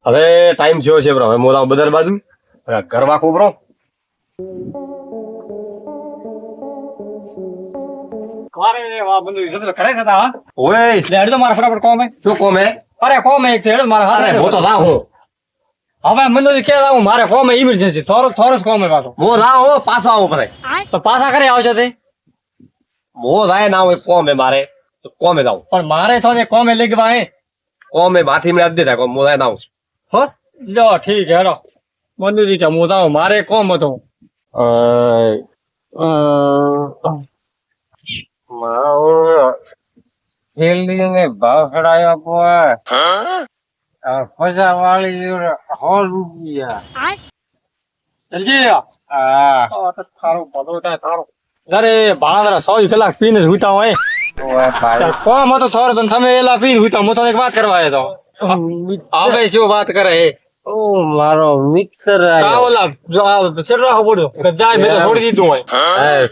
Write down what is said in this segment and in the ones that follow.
હવે ટાઈમ થયો છે બ્રો, હવે મોલાવ બદલ બાજુ કરવા કો બ્રો. અરે વાહ બંધુ જતો કરે છે તા ઓય લેડ તો મારા ફટાફટ કોમ હે શું કોમ હે? અરે કોમ હે એક લેડ મારા અરે હારે હું તો લાવ હું હવે મને કે આવું મારે કોમ હે ઇમરજન્સી થોડો કોમ હે પાછો હું લાવ હો પાછો આવો પડે. તો પાછા કરે આવશે તે મો જાય ના હોય કોમ હે મારે તો કોમે જાવ. પણ મારે તો ને કોમ હે લેગવા હે કોમ હે બાથી મને આપી દેતા કોમ મો જાય ના આવું. હો લો ઠીક હે રો બંધુ જી હું તાવ મારે કોમ હતો ને ભાવ ચડાયો પૈસા વાળી 100 રૂપિયા. જલ્દી હા તો થારું બધું થાય થારું અરે ભાડા 100 કલાક પીને જ હુતા હોય ઓય ભાઈ કોમ હતો થોડો તો તમે એલા પીને હુતા હું તો એક વાત કરવા આવ્યો તો હવે શું વાત કરે હે ઓ મારો મિત્ર કા ઓલા શેરડા પડ્યો ગદાય મેં તો છોડી દીધું હોય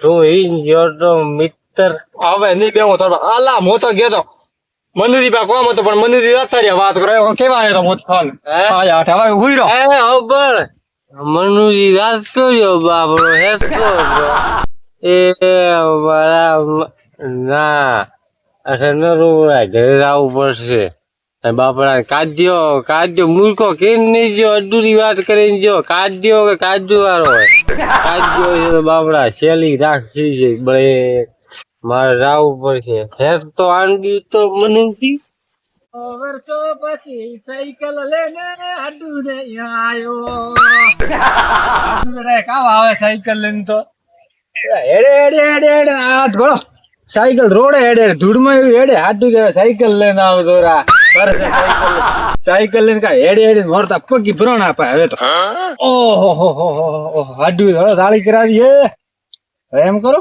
તું ઈ ગયો તો મિત્ર હવે નહીં બેવો થોડો આલા મો તો ગયો તો મનુજી પા કોમ હતો પણ મનુજી અત્યારે વાત કરે કેવા આવ્યો તો મોત ખાન આયા હવે હુઈ રહ્યો એ ખબર મનુજી રાસ્તો રહ્યો બાબરો હેસતો એ મારા ના અરે નરું ઘરે આવવું પડશે બાપડા કાઢ્યો મૂર્ખો કેમ નહીં જો અડુરી વાત કરીને જો કાઢ્યો કે કાઢ્યો વાળો હોય કાઢ્યો બાપડા શેલી રાખી છે બળે મારે રાવવું પડશે હેર તો આંડી તો મનુજી વર્ષો પછી સાયકલ લઈને અડુરે આયો અડુરે કાવા આવે સાયકલ લઈને તો હેડે આ ઘોડો સાયકલ રોડે હેડે ધૂળમાં એવી હેડે હાડું કે સાયકલ લઈને આવો દોરા કરશે સાયકલ લઈને કા હેડે મોરતા પગી ભરણ આપે હવે તો ઓહો હાડું ધોળો દાળી કરાવી હવે એમ કરો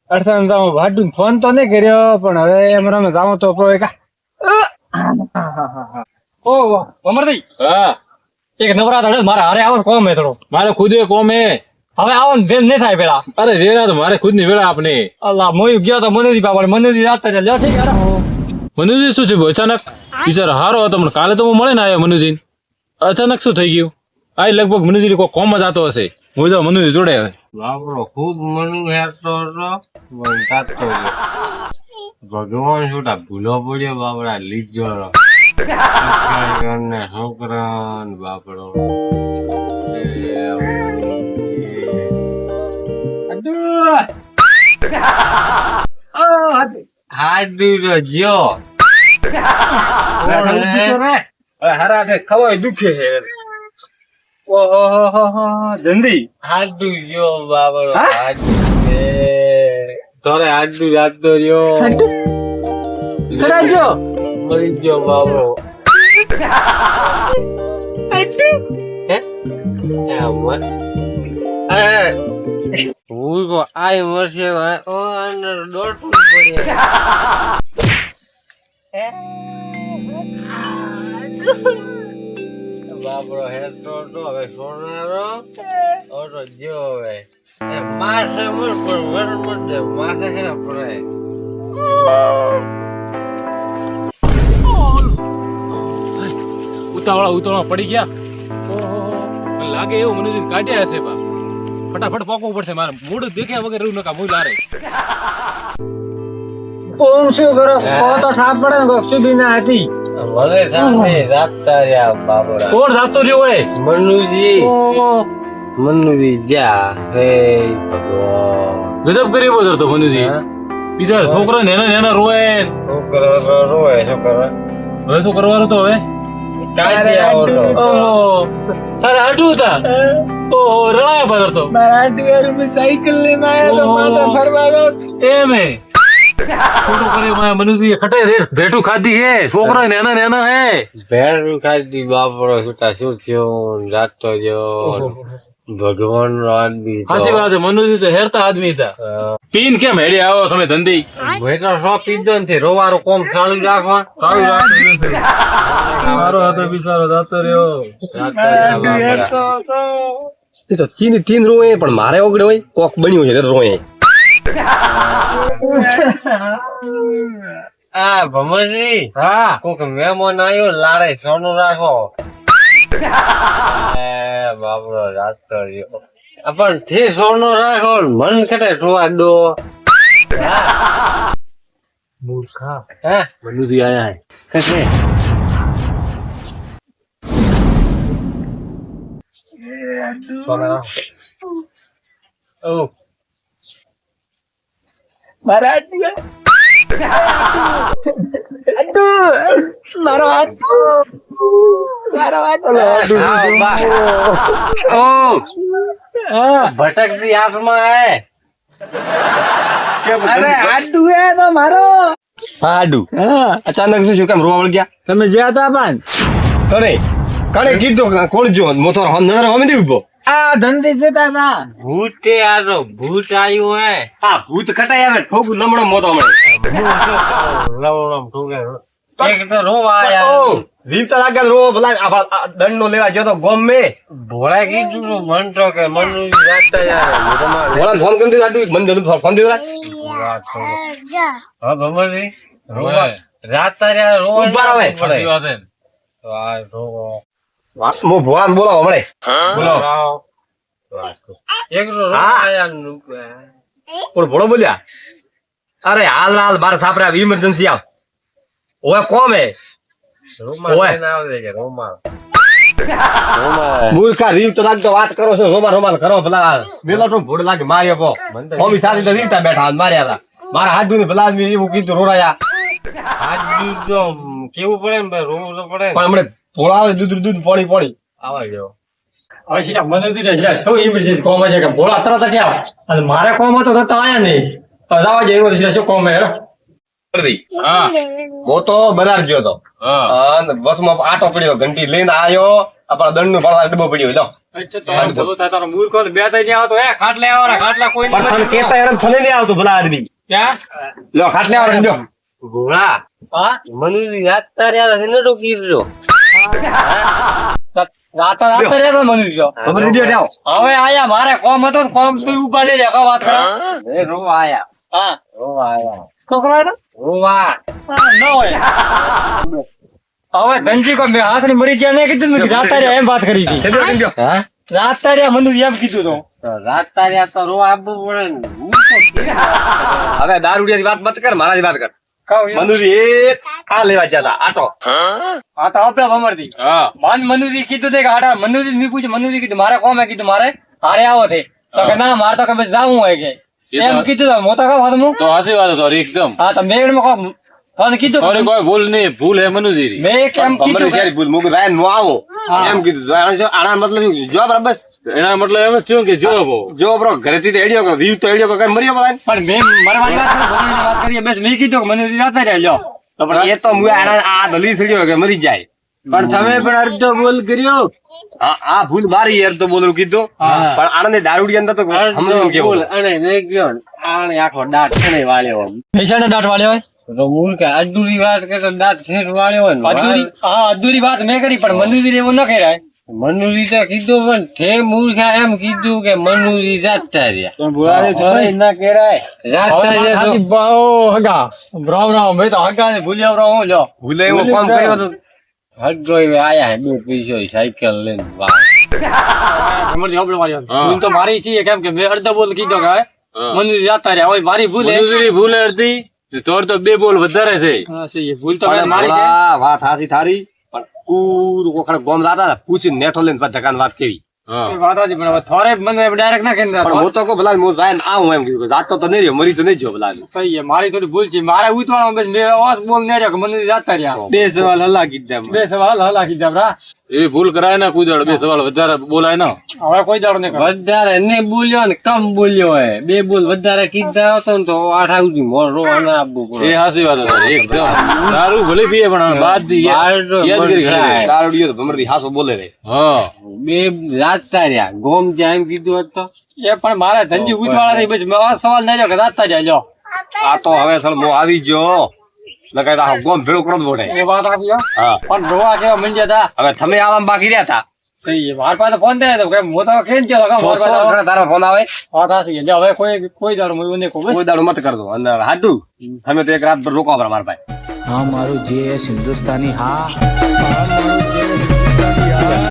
અડથાણ જાવ હાડું ફોન તો નહીં કર્યો પણ હવે એમ રમે જાવ તો કા ઓહો અમરજી હા એક નવરાત્ર મારા હારે આવો કોમ હે થોડો મારે ખુદ કોમ હે. હવે આવો ને નહીં થાય પેલા અરે વેરા તો મારે ખુદ ની વેળા આપને. અલ્લાહ મોય ગયો તો મનુજી બાપા મનુજી રાત લ્યો ઠીક યાર મનુજી શું છે અચાનક બિચારો હારો હતો પણ કાલે તો હું મળે ને આવ્યો મનુજી અચાનક શું થઈ ગયું? આ લગભગ મનુજી કોઈ કોમ જ આતો હશે. હું તો મનુજી જોડે હવે બાપડો ખુબ મનુ હેરતો હતો પણ તાતો ભગવાન શું ભૂલો પડ્યો બાપડા લીજો છોકરા બાપડો હાડું જ્યો હરાઠે ખવાય દુખે છે ઓહો જંદી હાડું જ્યો બાપડો તોરે હાડું રાખતો રહ્યો ખડાજો મરી ગયો બાપડો આય મરશે દોડતું પડે બાપડો હેરતો હતો હવે સોનારો ઓટો જ્યો હવે માસે મર પણ વર પડે માસે હે પડે ઉતાવળા પડી ગયા. ઓહો લાગે એવું મનુજી કાઢ્યા હશે બા. ફટાફટ પોકવું પડશે મારે મૂડ દેખ્યા વગર રહ્યું નકા મુઈ લારે. ઓમ શું કરો તો ઠાપ પડે ને કોક સુબી ના હતી મને સામે રાખતા રહ્યા બાપડા કોણ જાતો રહ્યો હોય? મનુજી જા હે ભગવાન ગજબ કરી બોલતો તો મનુજી. બિચારા છોકરા નેના રોય. છોકરો રોય શું કરે હવે શું કરવાનું તો હવે? ઓહો તારે હાટું હતા. ઓહો રળાયા પાદર તો મારા 8 રૂપિયા સાયકલ લઈને આવ્યો તો માથા ફરવા દો એમ હે ખોટું કરે મનુજી ખટે રે ભેટું ખાધી હે. છોકરા નેના હે ભેરું ખાધી બાપડો છૂટા શું થયું જાતો ગયો ભગવાન નો આદમી સાચી વાત છે. મનુજી તો હેરતા આદમી હતા. પીન કેમ હેડે આવો તમે ધંધી? ભેટો સો પીધો નથી રોવારો કોમ ચાલુ રાખવા મારો હતો બિચારો જાતો રહ્યો. એ તો તીન રોય પણ મારે ઓગળે હોય કોક બન્યું છે રોય આ ભમરજી હા કોક મહેમાન આવ્યો લારે સોનું રાખો બાપડો રાતો રહ્યો પણ તે સોનો રાખો મન કરે જોવા દો મૂર્ખા હે મનુજી આયા હે ઓ મારા મારો હાથ ભટકતી આંખમાં હે અરે હાડુ હે તો મારો હાડુ હા અચાનક શું કેમ રોવા વળ ગયા તમે જ્યાં હતા પણ કણે કીધું કોણ જો મોતો નજર હમી દે ઉભો આ ધંધી જતા હતા ભૂતે આરો ભૂત આવ્યું હે હા ભૂત કટાઈ આવે ઠોક લમણો મોતો હમણે લવણમ ઠોકે એક તો રોવા આયા રીત લાગે રો ભલા આ દંડો લેવા ગયો તો ગોમ મે ભોળા કીધું તું મન તો કે મનુ જાતા યાર ભોળા ફોન કરી દીધો આટલું મન જલ્દી ફોન દીધો હા ભમરી રોવા જાતા યાર રોવા ઉભા રહે. સાચી વાત છે. તો આ રોવો મો ભોળા બોલાવો હમણે બોલો. એક રો હા. આયા કોણ ભોળો બોલ્યા અરે હાલ હાલ બાર સાપરે આવી ઇમરજન્સી આવ ઓય કોમ હે રોમા ઓય. લઈને આવે છે રોમા મૂર્ખા રીવ તો લાગતો વાત કરો છો રોમા કરો ભલા મેલો તો ભોળ લાગે માર્યો કો હોમી થાતી તો રીવતા બેઠા માર્યા હતા મારા હાથ ને ભલા આદમી એવું કીધું રોરાયા આજ તો કેવું પડે ને ભાઈ રોવું તો પડે ને. પણ હમણે ભોળા આવે દૂધ પાણી આવા ગયો હવે સીધા મને દીધે છે શું ઇમરજન્સી કોમ છે કે ભોળા તરત જ આવે અને મારે કોમ હતો તો આયા નહીં રાવા જેવો છે શું કોમ હે હા હું તો બરાર ગયો તો હા અને બસમાં આટો પડ્યો ઘંટી લઈને આવ્યો આપણા દંડ નું ભાડા ડબ્બો પડ્યો લો તારો મૂર્ખો બે થઈ જાવ તો ખાટલે આવો ખાટલા કોઈ પણ તને કેતા યાર તને નહીં આવતું ભલા આદમી ક્યાં લો ખાટલે આવો લ્યો ઘોડા હા મનુજી યાદ તાર્યા હતા ને તો કીધું રાતો રાતો રે મનુષ્ય ખબર નહીં આવો હવે આયા મારે કોમ હતો ને કોમ તો ઉભા રહી રહ્યા વાત કરો એ રોવા આયા હા રોવા આયા છોકરો આવ્યો રોવા ન હોય હવે ધનજી કો મેં હાથની મરી ગયા ને કીધું મેં રાતા રહ્યા એમ વાત કરી હતી હા રાતા રહ્યા મનુ એમ કીધું તો તો રાત તાર્યા તો રોવા આપવું પડે ને હું તો કીધું. હવે દારૂડિયાની વાત મત કર મારાની વાત કર કહું મનુજી એક આ લેવા ગયા હતા આટો હા તો આપણે ભમરતી હા માન મનુજી કીધું તે કે હાટા મનુજી મેં પૂછ્યું મનુજી કીધું મારે કોમ હે કીધું મારે હારે આવો તે તો કે ના મારે તો કે બસ જાવું હોય કે એ તો- એમ કીધું તો હું તો કહું હતું હું તો હાચી વાત છે તારી એકદમ હા તો મેં કહું ફોન કીધું તારી કોઈ ભૂલ નહીં ભૂલ હે મનુજીરી મેં કેમ અમરે કીધું જ્યારે ભૂલ મુક રાય નો આવો હા. એમ કીધું આના મતલબ જો બરાબર એના મતલબ એમ જ થયું કે જો બહુ જો બ્રો ઘરેથી તો હેડ્યો કે રીવ તો હેડ્યો કે કઈ મર્યો બધાને પણ મેં મરવાની વાત કરી ભમરની વાત કરીએ બસ મેં કીધું કે મનુજી રાતા રહ્યા લ્યો તો પણ એ તો મુએ આ દલી સડ્યો કે મરી જાય પણ તમે પણ અડધો બોલ કર્યો આ ભૂલ મારી યાર તો બોલું કીધું હા. પણ આનંદ દારૂડી અંદર તો સમજવું કેવું બોલ અને મેં ગયો ને આને આખો દાંત છે ને વાળ્યો પૈસાનો દાંત વાળ્યો હોય તો મૂળ કે અધૂરી વાત કે તો દાંત છેક વાળ્યો હોય ને અધૂરી હા અધૂરી વાત મેં કરી પણ મનુજી એવું ન કરાય મનુજી તો કીધું પણ તે મૂર્ખા એમ કીધું કે મનુજી જાતા રહ્યા પણ બોલાવે તો થોડી ના કેરાય જાતા રહ્યા તો હગા રામ રામ મેં તો હગા ને ભૂલ્યા રામ હું લ્યો ભૂલે એવો કામ કર્યો તો હજોય આયા બે પૈસો સાયકલ લઈને વાહ ભમરજી આપણે મારી હા. ભૂલ તો મારી છે કેમ કે મેં અડધો બોલ કીધો કે હા. મનુજી જાતા રહ્યા હોય મારી ભૂલ હે. મનુજીરી ભૂલ હતી તોર તો બે બોલ વધારે છે હા, છે એ ભૂલ તો પણ મારી છે ભોળા વાત હાસી થારી પણ પૂરું કોખડે ગોમ જાતા ને પૂછીને નેઠો લઈને પછી ધકાન વાત કેવી હા એ વાત હતી પણ હવે થોરે મને ડાયરેક્ટ ના પણ કહીને હું તો કહું ભલા હું જાય ને આવું એમ કીધું જાતો તો નહીં રહ્યો મરી તો નહીં જો ભલા સહી છે મારી થોડી ભૂલ છે મારે ઉતવાળો બસ મેં ઓસ બોલ ને રહ્યો કે મનુજી જાતા રહ્યા બે સવાલ હલા કીધા બે સવાલ હલા કીધા બરા એવી ભૂલ કરાય ને કોઈ દાડો બે સવાલ વધારે બોલાય ને હવે કોઈ દાડો નહીં કરે. વધારે ને બોલ્યો ને કમ બોલ્યો હે બે બોલ વધારે કીધા હતો ને તો આઠ સુધી મોરો ના આપવું એ પડે હાચી વાત છે તારી એકદમ દારૂ ભલે પીએ પણ બાદ દી બહાર તો યાદગીરી બંધાય. ખરી દારૂડિયો તો ભમરથી હાસો બોલે રે હા બે જાતા રહ્યા ગોમ જ્યાં એમ કીધું હોત તો એ પણ મારે ધનજી ઉતવાળા થઈ બસ મેં આ સવાલ નહીં રહ્યો કે જાતા રહ્યા લ્યો આ તો હવે સર મો આવી ગયો નકર આ ગોમ ભેળો કરો જ બોટે એ વાત આપી હો. હા પણ રોવા કેવા મંજ્યા હતા હવે તમે આવામાં બાકી રહ્યા હતા સહી છે મારા પાસે ફોન થાય તો કે હું તો ખેલ છે તો સો તારા ફોન આવે વાત સાચી છે લ્યો હવે કોઈ દાડો હું નહીં કહું બસ કોઈ દાડો મત કરજો અંદર હાડું તમે તો એક રાત પર રોકો મારા ભાઈ हाँ मारू जेएस हिंदुस्तानी हाँ